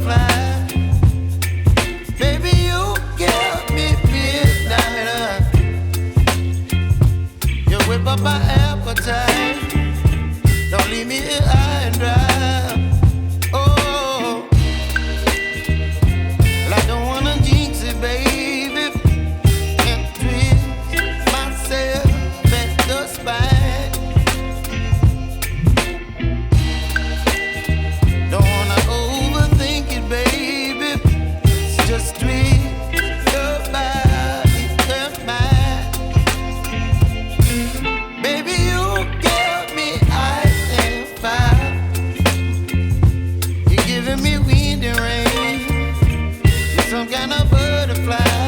butterfly. Baby, you give me midnight. You whip up my appetite. Don't leave me here high and dry. Oh, well, I don't wanna jinx it, baby, and twist myself at the spine. Don't wanna overthink it, baby. It's just twist your body and mine. Baby, you give me ice and fire. You're giving me wind and rain. You're some kind of butterfly.